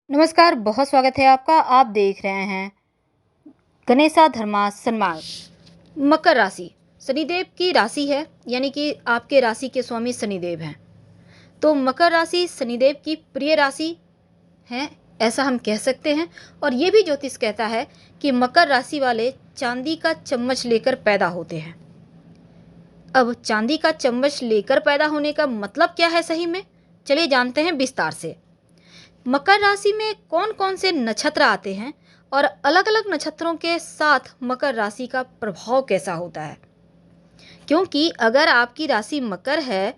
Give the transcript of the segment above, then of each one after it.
नमस्कार, बहुत स्वागत है आपका। आप देख रहे हैं गणेशा धर्मा सन्मार्ग। मकर राशि शनिदेव की राशि है, यानी कि आपके राशि के स्वामी शनिदेव हैं। तो मकर राशि शनिदेव की प्रिय राशि है, ऐसा हम कह सकते हैं। और ये भी ज्योतिष कहता है कि मकर राशि वाले चांदी का चम्मच लेकर पैदा होते हैं। अब चांदी का चम्मच लेकर पैदा होने का मतलब क्या है सही में, चलिए जानते हैं विस्तार से। मकर राशि में कौन कौन से नक्षत्र आते हैं और अलग अलग नक्षत्रों के साथ मकर राशि का प्रभाव कैसा होता है। क्योंकि अगर आपकी राशि मकर है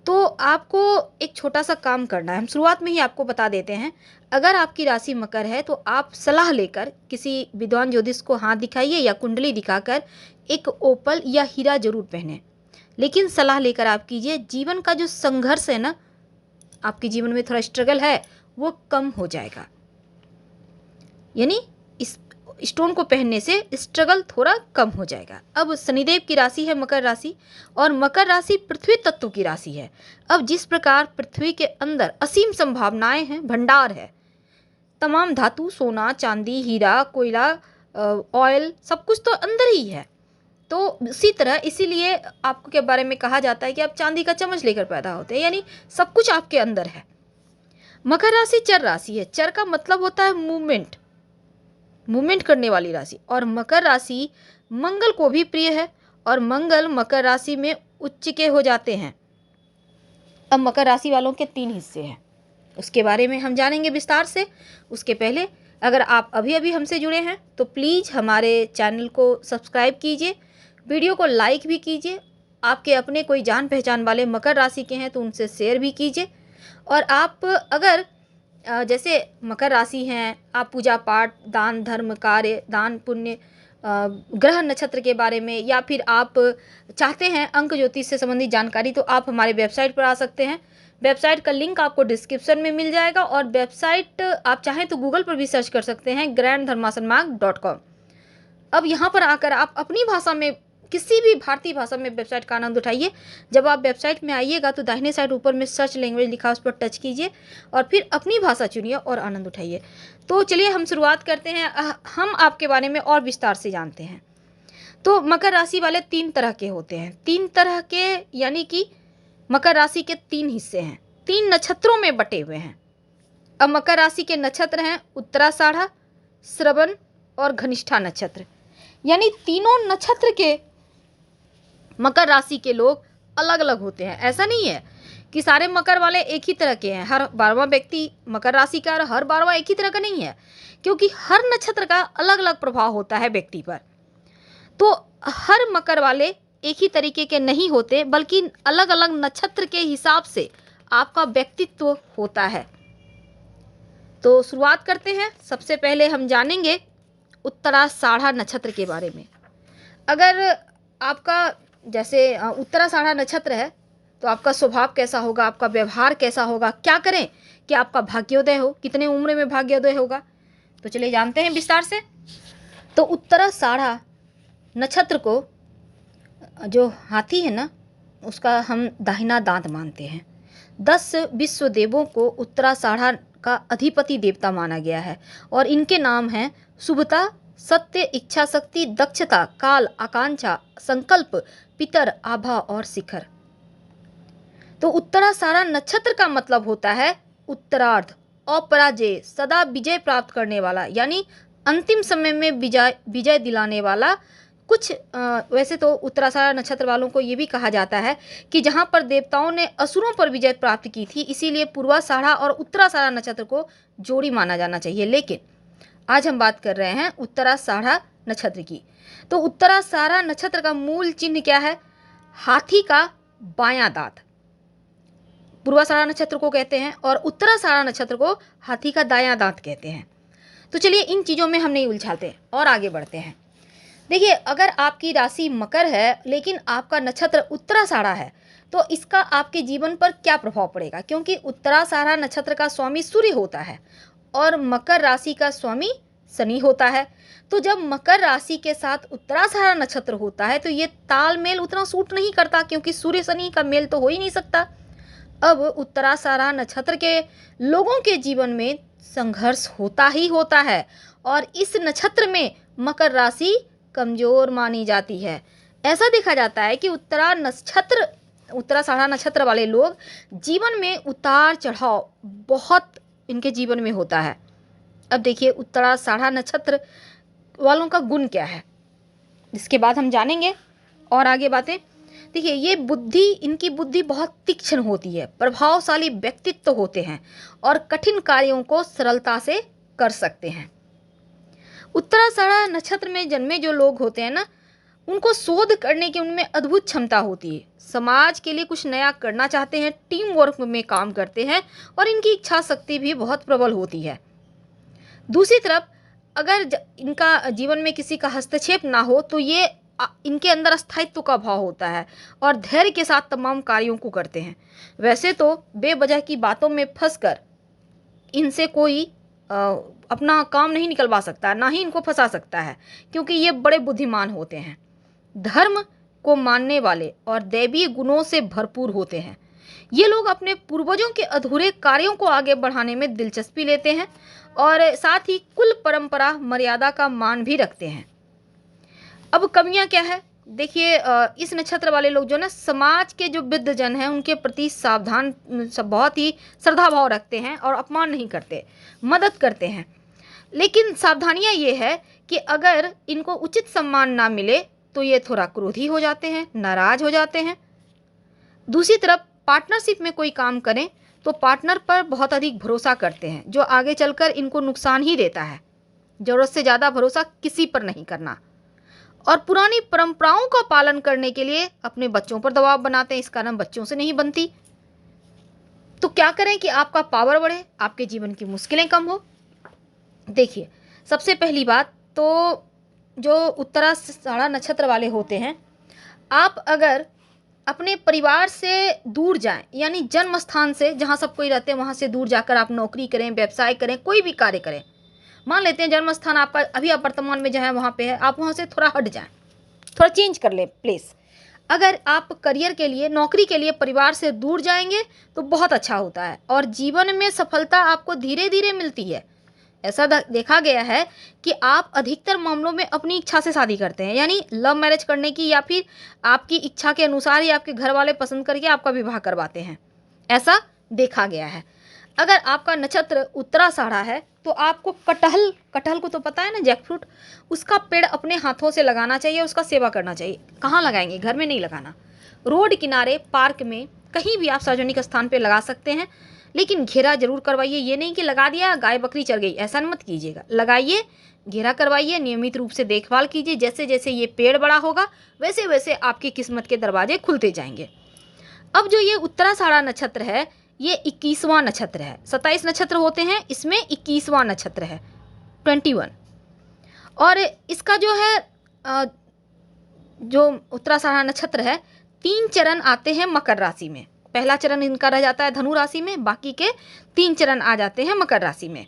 तो आपको एक छोटा सा काम करना है, हम शुरुआत में ही आपको बता देते हैं। अगर आपकी राशि मकर है तो आप सलाह लेकर किसी विद्वान ज्योतिष को हाथ दिखाइए या कुंडली दिखाकर एक ओपल या हीरा जरूर पहने, लेकिन सलाह लेकर आप कीजिए। जीवन का जो संघर्ष है ना, आपके जीवन में थोड़ा स्ट्रगल है, वो कम हो जाएगा। यानी इस स्टोन को पहनने से स्ट्रगल थोड़ा कम हो जाएगा। अब शनिदेव की राशि है मकर राशि, और मकर राशि पृथ्वी तत्व की राशि है। अब जिस प्रकार पृथ्वी के अंदर असीम संभावनाएं हैं, भंडार है, तमाम धातु, सोना, चांदी, हीरा, कोयला, ऑयल, सब कुछ तो अंदर ही है। तो उसी तरह इसीलिए आपको के बारे में कहा जाता है कि आप चांदी का चम्मच लेकर पैदा होते हैं, यानी सब कुछ आपके अंदर है। मकर राशि चर राशि है। चर का मतलब होता है मूवमेंट, मूवमेंट करने वाली राशि। और मकर राशि मंगल को भी प्रिय है, और मंगल मकर राशि में उच्च के हो जाते हैं। अब मकर राशि वालों के 3 हिस्से हैं, उसके बारे में हम जानेंगे विस्तार से। उसके पहले अगर आप अभी अभी हमसे जुड़े हैं तो प्लीज़ हमारे चैनल को सब्सक्राइब कीजिए, वीडियो को लाइक भी कीजिए। आपके अपने कोई जान पहचान वाले मकर राशि के हैं तो उनसे शेयर भी कीजिए। और आप अगर जैसे मकर राशि हैं, आप पूजा पाठ, दान धर्म कार्य, दान पुण्य, ग्रह नक्षत्र के बारे में, या फिर आप चाहते हैं अंक ज्योतिष से संबंधित जानकारी, तो आप हमारे वेबसाइट पर आ सकते हैं। वेबसाइट का लिंक आपको डिस्क्रिप्शन में मिल जाएगा, और वेबसाइट आप चाहें तो गूगल पर भी सर्च कर सकते हैं, granddharmasanmarg.com। अब यहाँ पर आकर आप अपनी भाषा में, किसी भी भारतीय भाषा में वेबसाइट का आनंद उठाइए। जब आप वेबसाइट में आइएगा तो दाहिने साइड ऊपर में सर्च लैंग्वेज लिखा, उस पर टच कीजिए और फिर अपनी भाषा चुनिए और आनंद उठाइए। तो चलिए हम शुरुआत करते हैं, हम आपके बारे में और विस्तार से जानते हैं। तो मकर राशि वाले 3 तरह के होते हैं, 3 तरह के, यानी कि मकर राशि के 3 हिस्से हैं, 3 नक्षत्रों में बटे हुए हैं। अब मकर राशि के नक्षत्र हैं उत्तराषाढ़ा, श्रवण और घनिष्ठा नक्षत्र। यानी तीनों नक्षत्र के मकर राशि के लोग अलग अलग होते हैं। ऐसा नहीं है कि सारे मकर वाले एक ही तरह के हैं, हर 12वां व्यक्ति मकर राशि का हर 12वां एक ही तरह का नहीं है, क्योंकि हर नक्षत्र का अलग अलग प्रभाव होता है व्यक्ति पर। तो हर मकर वाले एक ही तरीके के नहीं होते, बल्कि अलग अलग नक्षत्र के हिसाब से आपका व्यक्तित्व होता है। तो शुरुआत करते हैं। सबसे पहले हम जानेंगे उत्तराषाढ़ा नक्षत्र के बारे में। अगर आपका जैसे उत्तराषाढ़ा नक्षत्र है तो आपका स्वभाव कैसा होगा, आपका व्यवहार कैसा होगा, क्या करें कि आपका भाग्योदय हो, कितने उम्र में भाग्योदय होगा, तो चलिए जानते हैं विस्तार से। तो उत्तराषाढ़ा नक्षत्र को, जो हाथी है ना, उसका हम दाहिना दांत मानते हैं। 10 विश्व देवों को उत्तराषाढ़ा का अधिपति देवता माना गया है, और इनके नाम हैं शुभता, सत्य, इच्छा शक्ति, दक्षता, काल, आकांक्षा, संकल्प, पितर, आभा और शिखर। तो उत्तराषाढ़ा नक्षत्र का मतलब होता है उत्तरार्ध, अपराजय, सदा विजय प्राप्त करने वाला, यानी अंतिम समय में विजय दिलाने वाला। कुछ वैसे तो उत्तराषाढ़ा नक्षत्र वालों को ये भी कहा जाता है कि जहाँ पर देवताओं ने असुरों पर विजय प्राप्त की थी, इसीलिए पूर्वाषाढ़ा और उत्तराषाढ़ा नक्षत्र को जोड़ी माना जाना चाहिए। लेकिन आज हम बात कर रहे हैं उत्तराषाढ़ा नक्षत्र की। तो उत्तराषाढ़ा नक्षत्र का मूल चिन्ह क्या है? हाथी का बायां दांत पूर्वाषाढ़ा नक्षत्र को कहते हैं, और उत्तराषाढ़ा नक्षत्र को हाथी का दायां दांत कहते हैं। तो चलिए इन चीज़ों में हम नहीं उलझाते और आगे बढ़ते हैं। देखिए, अगर आपकी राशि मकर है लेकिन आपका नक्षत्र उत्तराषाढ़ा है तो इसका आपके जीवन पर क्या प्रभाव पड़ेगा, क्योंकि उत्तराषाढ़ा नक्षत्र का स्वामी सूर्य होता है और मकर राशि का स्वामी शनि होता है। तो जब मकर राशि के साथ उत्तराषाढ़ा नक्षत्र होता है तो ये तालमेल उतना सूट नहीं करता, क्योंकि सूर्य शनि का मेल तो हो ही नहीं सकता। अब उत्तराषाढ़ा नक्षत्र के लोगों के जीवन में संघर्ष होता ही होता है और इस नक्षत्र में मकर राशि कमजोर मानी जाती है। ऐसा देखा जाता है कि उत्तराषाढ़ा नक्षत्र वाले लोग जीवन में उतार चढ़ाव बहुत इनके जीवन में होता है। अब देखिए उत्तराषाढ़ा नक्षत्र वालों का गुण क्या है, इसके बाद हम जानेंगे और आगे बातें। देखिए इनकी बुद्धि बहुत तीक्ष्ण होती है, प्रभावशाली व्यक्तित्व होते हैं और कठिन कार्यों को सरलता से कर सकते हैं। उत्तराषाढ़ा नक्षत्र में जन्मे जो लोग होते हैं ना, उनको शोध करने की उनमें अद्भुत क्षमता होती है। समाज के लिए कुछ नया करना चाहते हैं, टीम वर्क में काम करते हैं और इनकी इच्छा शक्ति भी बहुत प्रबल होती है। दूसरी तरफ अगर इनका जीवन में किसी का हस्तक्षेप ना हो तो ये इनके अंदर स्थायित्व का भाव होता है और धैर्य के साथ तमाम कार्यों को करते हैं। वैसे तो बेवजह की बातों में फंसकर इनसे कोई अपना काम नहीं निकलवा सकता, ना ही इनको फंसा सकता है, क्योंकि ये बड़े बुद्धिमान होते हैं, धर्म को मानने वाले और दैवीय गुणों से भरपूर होते हैं। ये लोग अपने पूर्वजों के अधूरे कार्यों को आगे बढ़ाने में दिलचस्पी लेते हैं और साथ ही कुल परंपरा मर्यादा का मान भी रखते हैं। अब कमियां क्या है, देखिए इस नक्षत्र वाले लोग जो ना समाज के जो वृद्धजन हैं उनके प्रति सावधान, बहुत ही श्रद्धा भाव रखते हैं और अपमान नहीं करते, मदद करते हैं। लेकिन सावधानियां ये है कि अगर इनको उचित सम्मान ना मिले तो ये थोड़ा क्रोधी हो जाते हैं, नाराज हो जाते हैं। दूसरी तरफ पार्टनरशिप में कोई काम करें तो पार्टनर पर बहुत अधिक भरोसा करते हैं, जो आगे चलकर इनको नुकसान ही देता है। ज़रूरत से ज़्यादा भरोसा किसी पर नहीं करना और पुरानी परंपराओं का पालन करने के लिए अपने बच्चों पर दबाव बनाते हैं, इस कारण बच्चों से नहीं बनती। तो क्या करें कि आपका पावर बढ़े, आपके जीवन की मुश्किलें कम हो। देखिए सबसे पहली बात तो जो उत्तराषाढ़ा नक्षत्र वाले होते हैं, आप अगर अपने परिवार से दूर जाएं, यानी जन्म स्थान से जहां सब कोई रहते हैं वहां से दूर जाकर आप नौकरी करें, व्यवसाय करें, कोई भी कार्य करें। मान लेते हैं जन्म स्थान आपका अभी आप वर्तमान में जहाँ वहाँ पे है, आप वहाँ से थोड़ा हट जाएं, थोड़ा चेंज कर लें प्लेस। अगर आप करियर के लिए, नौकरी के लिए परिवार से दूर जाएंगे तो बहुत अच्छा होता है और जीवन में सफलता आपको धीरे धीरे मिलती है। ऐसा देखा गया है कि आप अधिकतर मामलों में अपनी इच्छा से शादी करते हैं, यानी लव मैरिज करने की, या फिर आपकी इच्छा के अनुसार ही आपके घर वाले पसंद करके आपका विवाह करवाते हैं, ऐसा देखा गया है। अगर आपका नक्षत्र उत्तराषाढ़ा है तो आपको कटहल को तो पता है ना, जैकफ्रूट, उसका पेड़ अपने हाथों से लगाना चाहिए, उसका सेवा करना चाहिए। कहाँ लगाएंगे, घर में नहीं लगाना, रोड किनारे, पार्क में, कहीं भी आप सार्वजनिक स्थान पे लगा सकते हैं, लेकिन घेरा जरूर करवाइए। ये नहीं कि लगा दिया गाय बकरी चल गई, ऐसा मत कीजिएगा। लगाइए, घेरा करवाइए, नियमित रूप से देखभाल कीजिए। जैसे जैसे ये पेड़ बड़ा होगा वैसे वैसे आपकी किस्मत के दरवाजे खुलते जाएंगे। अब जो ये उत्तराषाढ़ा नक्षत्र है, ये 21वां नक्षत्र है। 27 नक्षत्र होते हैं, इसमें 21वां नक्षत्र है, 21। और इसका जो है जो उत्तराषाढ़ा नक्षत्र है, 3 चरण आते हैं मकर राशि में। पहला चरण इनका रह जाता है धनु राशि में, बाकी के 3 चरण आ जाते हैं मकर राशि में।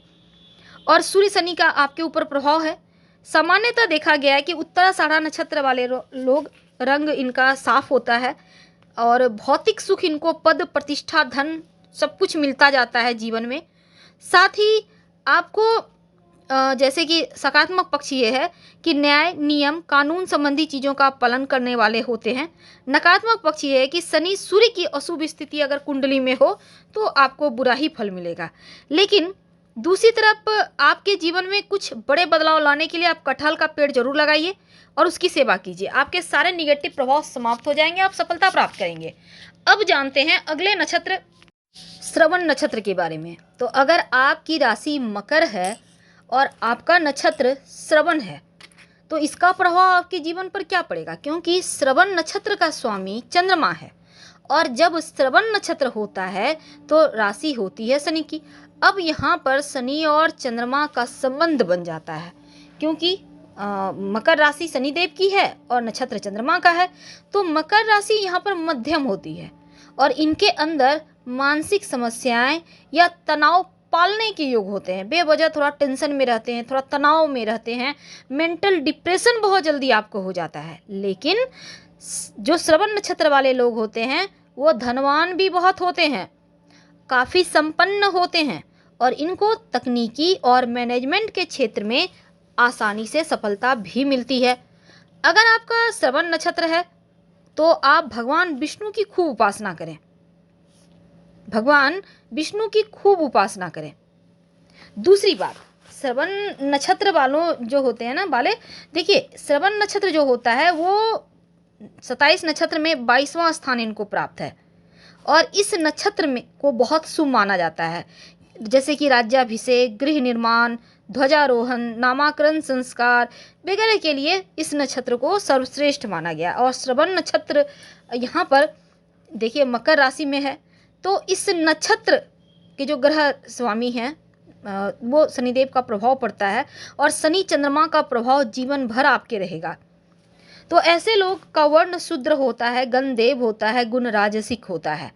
और सूर्य शनि का आपके ऊपर प्रभाव है। सामान्यतः देखा गया है कि उत्तराषाढ़ा नक्षत्र वाले लोग रंग इनका साफ होता है और भौतिक सुख इनको, पद प्रतिष्ठा, धन, सब कुछ मिलता जाता है जीवन में। साथ ही आपको जैसे कि सकारात्मक पक्ष ये है कि न्याय, नियम, कानून संबंधी चीज़ों का पालन करने वाले होते हैं। नकारात्मक पक्ष ये है कि शनि सूर्य की अशुभ स्थिति अगर कुंडली में हो तो आपको बुरा ही फल मिलेगा। लेकिन दूसरी तरफ आपके जीवन में कुछ बड़े बदलाव लाने के लिए आप कटहल का पेड़ जरूर लगाइए और उसकी सेवा कीजिए। आपके सारे निगेटिव प्रभाव समाप्त हो जाएंगे, आप सफलता प्राप्त करेंगे। अब जानते हैं अगले नक्षत्र श्रवण नक्षत्र के बारे में। तो अगर आपकी राशि मकर है और आपका नक्षत्र श्रवण है तो इसका प्रभाव आपके जीवन पर क्या पड़ेगा, क्योंकि श्रवण नक्षत्र का स्वामी चंद्रमा है और जब श्रवण नक्षत्र होता है तो राशि होती है शनि की। अब यहाँ पर शनि और चंद्रमा का संबंध बन जाता है, क्योंकि मकर राशि शनिदेव की है और नक्षत्र चंद्रमा का है, तो मकर राशि यहाँ पर मध्यम होती है और इनके अंदर मानसिक समस्याएं या तनाव पालने के योग होते हैं। बेवजह थोड़ा टेंशन में रहते हैं, थोड़ा तनाव में रहते हैं, मेंटल डिप्रेशन बहुत जल्दी आपको हो जाता है। लेकिन जो श्रवण नक्षत्र वाले लोग होते हैं वो धनवान भी बहुत होते हैं, काफ़ी संपन्न होते हैं और इनको तकनीकी और मैनेजमेंट के क्षेत्र में आसानी से सफलता भी मिलती है। अगर आपका श्रवण नक्षत्र है तो आप भगवान विष्णु की खूब उपासना करें, भगवान विष्णु की खूब उपासना करें। दूसरी बात, श्रवण नक्षत्र वालों जो होते हैं ना वाले, देखिए श्रवण नक्षत्र जो होता है वो 27 नक्षत्र में 22वां स्थान इनको प्राप्त है और इस नक्षत्र में को बहुत शुभ माना जाता है, जैसे कि राज्याभिषेक, गृह निर्माण, ध्वजारोहण, नामकरण संस्कार वगैरह के लिए इस नक्षत्र को सर्वश्रेष्ठ माना गया। और श्रवण नक्षत्र यहाँ पर देखिए मकर राशि में है, तो इस नक्षत्र के जो ग्रह स्वामी हैं वो शनिदेव का प्रभाव पड़ता है और शनि चंद्रमा का प्रभाव जीवन भर आपके रहेगा। तो ऐसे लोग का वर्ण शूद्र होता है, गणदेव होता है, गुण राजसिक होता है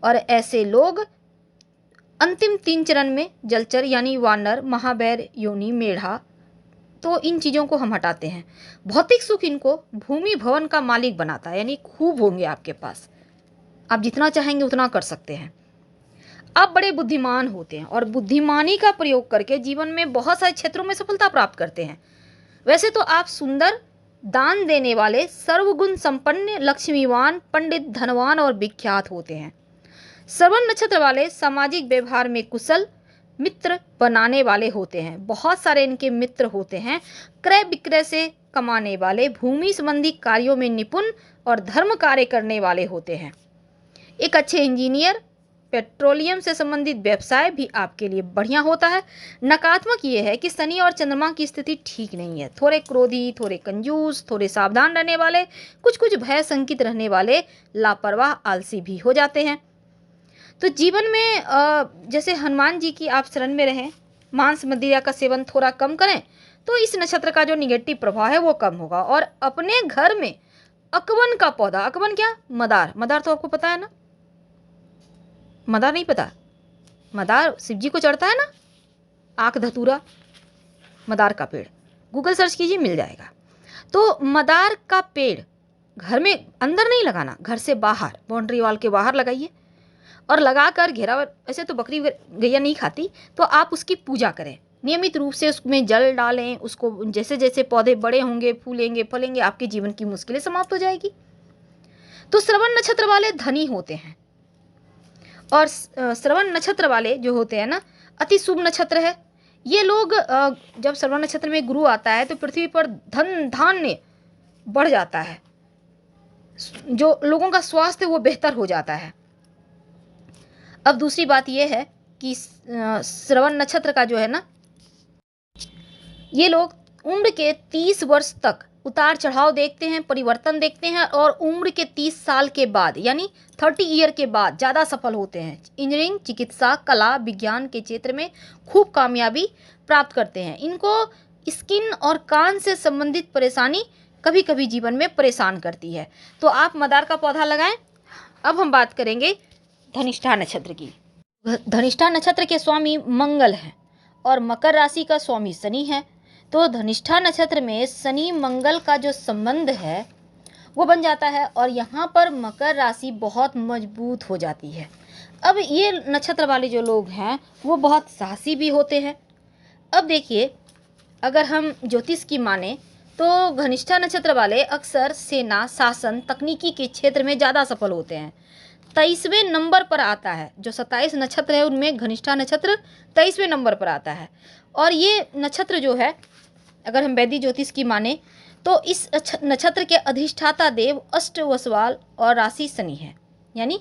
और ऐसे लोग अंतिम 3 चरण में जलचर यानी वानर, महावैर, योनि, मेढ़ा, तो इन चीज़ों को हम हटाते हैं। भौतिक सुख इनको भूमि भवन का मालिक बनाता है, यानी खूब होंगे आपके पास, आप जितना चाहेंगे उतना कर सकते हैं। आप बड़े बुद्धिमान होते हैं और बुद्धिमानी का प्रयोग करके जीवन में बहुत सारे क्षेत्रों में सफलता प्राप्त करते हैं। वैसे तो आप सुंदर, दान देने वाले, सर्वगुण संपन्न, लक्ष्मीवान, पंडित, धनवान और विख्यात होते हैं। श्रवण नक्षत्र वाले सामाजिक व्यवहार में कुशल, मित्र बनाने वाले होते हैं, बहुत सारे इनके मित्र होते हैं। क्रय विक्रय से कमाने वाले, भूमि संबंधी कार्यों में निपुण और धर्म कार्य करने वाले होते हैं। एक अच्छे इंजीनियर, पेट्रोलियम से संबंधित व्यवसाय भी आपके लिए बढ़िया होता है। नकारात्मक ये है कि शनि और चंद्रमा की स्थिति ठीक नहीं है, थोड़े क्रोधी, थोड़े कंजूस, थोड़े सावधान रहने वाले, कुछ कुछ भय संकित रहने वाले, लापरवाह, आलसी भी हो जाते हैं। तो जीवन में जैसे हनुमान जी की आप शरण में रहें, मांस मदिरा का सेवन थोड़ा कम करें तो इस नक्षत्र का जो निगेटिव प्रभाव है वो कम होगा। और अपने घर में अकवन का पौधा, अकवन क्या, मदार, मदार तो आपको पता है ना, मदार नहीं पता, मदार शिव जी को चढ़ता है ना, आँख धतूरा, मदार का पेड़, गूगल सर्च कीजिए मिल जाएगा। तो मदार का पेड़ घर में अंदर नहीं लगाना, घर से बाहर बाउंड्री वॉल के बाहर लगाइए और लगाकर घेरा, ऐसे तो बकरी गैया नहीं खाती, तो आप उसकी पूजा करें नियमित रूप से, उसमें जल डालें, उसको जैसे जैसे पौधे बड़े होंगे, फूलेंगे, फलेंगे, आपके जीवन की मुश्किलें समाप्त हो जाएगी। तो श्रवण नक्षत्र वाले धनी होते हैं और श्रवण नक्षत्र वाले जो होते हैं ना अति शुभ नक्षत्र है। ये लोग जब श्रवण नक्षत्र में गुरु आता है तो पृथ्वी पर धन धान्य बढ़ जाता है, जो लोगों का स्वास्थ्य वो बेहतर हो जाता है। अब दूसरी बात यह है कि श्रवण नक्षत्र का जो है ना, ये लोग उम्र के 30 वर्ष तक उतार चढ़ाव देखते हैं, परिवर्तन देखते हैं और उम्र के 30 साल के बाद यानी 30 ईयर के बाद ज़्यादा सफल होते हैं। इंजीनियरिंग, चिकित्सा, कला, विज्ञान के क्षेत्र में खूब कामयाबी प्राप्त करते हैं। इनको स्किन और कान से संबंधित परेशानी कभी कभी जीवन में परेशान करती है, तो आप मदार का पौधा लगाएं। अब हम बात करेंगे धनिष्ठा नक्षत्र की। धनिष्ठा नक्षत्र के स्वामी मंगल हैं और मकर राशि का स्वामी शनि है। तो धनिष्ठा नक्षत्र में शनि मंगल का जो संबंध है वो बन जाता है और यहाँ पर मकर राशि बहुत मजबूत हो जाती है। अब ये नक्षत्र वाले जो लोग हैं वो बहुत साहसी भी होते हैं। अब देखिए, अगर हम ज्योतिष की माने तो धनिष्ठा नक्षत्र वाले अक्सर सेना, शासन, तकनीकी के क्षेत्र में ज़्यादा सफल होते हैं। 23वें नंबर पर आता है, जो 27 नक्षत्र है उनमें घनिष्ठा नक्षत्र 23वें नंबर पर आता है। और ये नक्षत्र जो है, अगर हम वैदिक ज्योतिष की माने तो इस नक्षत्र के अधिष्ठाता देव अष्टवसवाल और राशि शनि है। यानी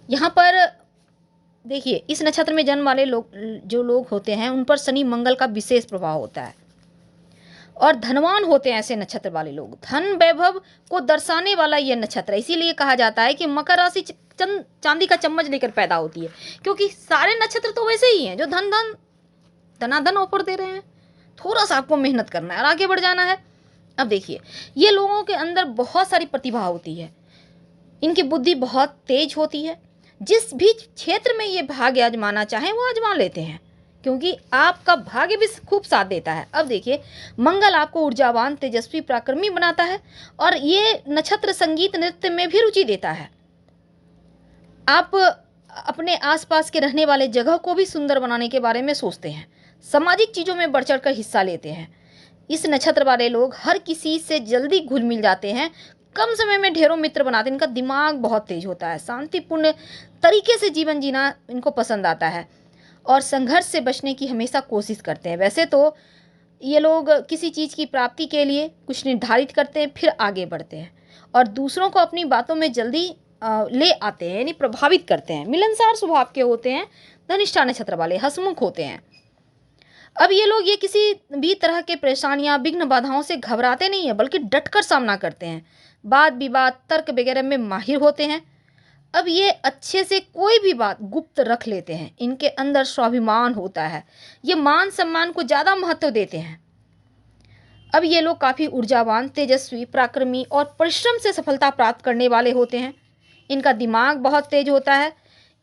यहाँ पर देखिए, इस नक्षत्र में जन्म वाले जो लोग होते हैं उन पर शनि मंगल का विशेष प्रभाव होता है और धनवान होते हैं ऐसे नक्षत्र वाले लोग। धन वैभव को दर्शाने वाला यह नक्षत्र, इसीलिए कहा जाता है कि मकर राशि चांदी का चम्मच लेकर पैदा होती है, क्योंकि सारे नक्षत्र तो वैसे ही हैं जो धन धन धनाधन ऑफर दे रहे हैं। थोड़ा सा आपको मेहनत करना है और आगे बढ़ जाना है। अब देखिए, ये लोगों के अंदर बहुत सारी प्रतिभा होती है, इनकी बुद्धि बहुत तेज होती है। जिस भी क्षेत्र में ये भाग्य आजमाना चाहें वो आजमा लेते हैं, क्योंकि आपका भाग्य भी खूब साथ देता है। अब देखिए, मंगल आपको ऊर्जावान, तेजस्वी, पराक्रमी बनाता है और ये नक्षत्र संगीत नृत्य में भी रुचि देता है। आप अपने आसपास के रहने वाले जगह को भी सुंदर बनाने के बारे में सोचते हैं, सामाजिक चीज़ों में बढ़ चढ़ कर हिस्सा लेते हैं। इस नक्षत्र वाले लोग हर किसी से जल्दी घुल मिल जाते हैं, कम समय में ढेरों मित्र बनाते हैं। इनका दिमाग बहुत तेज होता है, शांतिपूर्ण तरीके से जीवन जीना इनको पसंद आता है और संघर्ष से बचने की हमेशा कोशिश करते हैं। वैसे तो ये लोग किसी चीज़ की प्राप्ति के लिए कुछ निर्धारित करते हैं, फिर आगे बढ़ते हैं और दूसरों को अपनी बातों में जल्दी ले आते हैं, यानी प्रभावित करते हैं। मिलनसार स्वभाव के होते हैं, धनिष्ठा नक्षत्र वाले हंसमुख होते हैं। अब ये लोग किसी भी तरह के परेशानियां, विघ्न, बाधाओं से घबराते नहीं है, बल्कि डटकर सामना करते हैं। वाद विवाद, तर्क वगैरह में माहिर होते हैं। अब ये अच्छे से कोई भी बात गुप्त रख लेते हैं। इनके अंदर स्वाभिमान होता है, ये मान सम्मान को ज़्यादा महत्व देते हैं। अब ये लोग काफ़ी ऊर्जावान, तेजस्वी, पराक्रमी और परिश्रम से सफलता प्राप्त करने वाले होते हैं। इनका दिमाग बहुत तेज होता है।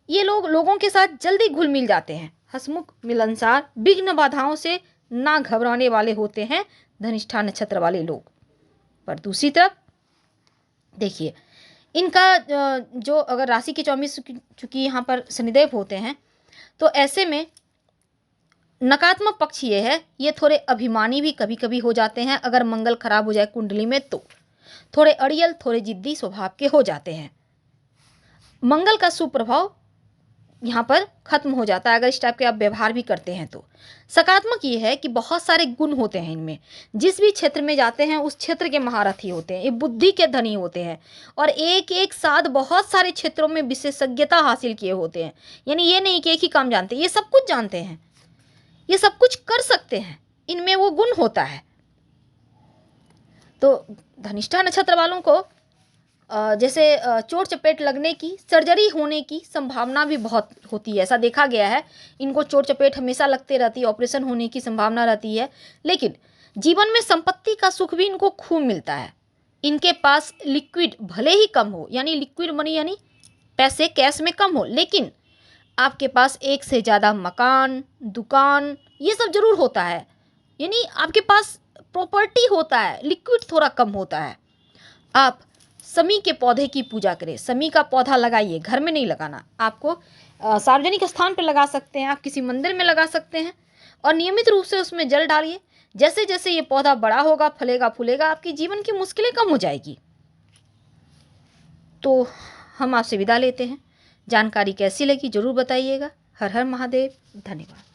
ये लोग लोगों के साथ जल्दी घुल मिल जाते हैं, हंसमुख, मिलनसार, विघ्न बाधाओं से ना घबराने वाले होते हैं धनिष्ठा नक्षत्र वाले लोग। पर दूसरी तरफ देखिए, इनका जो अगर राशि के 24 चूंकि यहाँ पर शनिदेव होते हैं, तो ऐसे में नकारात्मक पक्ष ये है, ये थोड़े अभिमानी भी कभी कभी हो जाते हैं। अगर मंगल खराब हो जाए कुंडली में तो थोड़े अड़ियल, थोड़े जिद्दी स्वभाव के हो जाते हैं। मंगल का सुप्रभाव यहाँ पर खत्म हो जाता है अगर इस टाइप के आप व्यवहार भी करते हैं तो। सकारात्मक ये है कि बहुत सारे गुण होते हैं इनमें, जिस भी क्षेत्र में जाते हैं उस क्षेत्र के महारथी होते हैं, ये बुद्धि के धनी होते हैं और एक एक साथ बहुत सारे क्षेत्रों में विशेषज्ञता हासिल किए होते हैं। यानी ये नहीं कि एक ही काम जानते हैं, ये सब कुछ जानते हैं, ये सब कुछ कर सकते हैं, इनमें वो गुण होता है। तो धनिष्ठा नक्षत्र वालों को जैसे चोट चपेट लगने की, सर्जरी होने की संभावना भी बहुत होती है, ऐसा देखा गया है। इनको चोट चपेट हमेशा लगते रहती है, ऑपरेशन होने की संभावना रहती है। लेकिन जीवन में संपत्ति का सुख भी इनको खूब मिलता है। इनके पास लिक्विड भले ही कम हो, यानी लिक्विड मनी यानी पैसे कैश में कम हो, लेकिन आपके पास एक से ज़्यादा मकान, दुकान, ये सब जरूर होता है। यानी आपके पास प्रॉपर्टी होता है, लिक्विड थोड़ा कम होता है। आप समी के पौधे की पूजा करें, समी का पौधा लगाइए, घर में नहीं लगाना, आपको सार्वजनिक स्थान पर लगा सकते हैं, आप किसी मंदिर में लगा सकते हैं और नियमित रूप से उसमें जल डालिए। जैसे जैसे ये पौधा बड़ा होगा, फलेगा फूलेगा, आपकी जीवन की मुश्किलें कम हो जाएगी। तो हम आपसे विदा लेते हैं। जानकारी कैसी लगी जरूर बताइएगा। हर हर महादेव, धन्यवाद।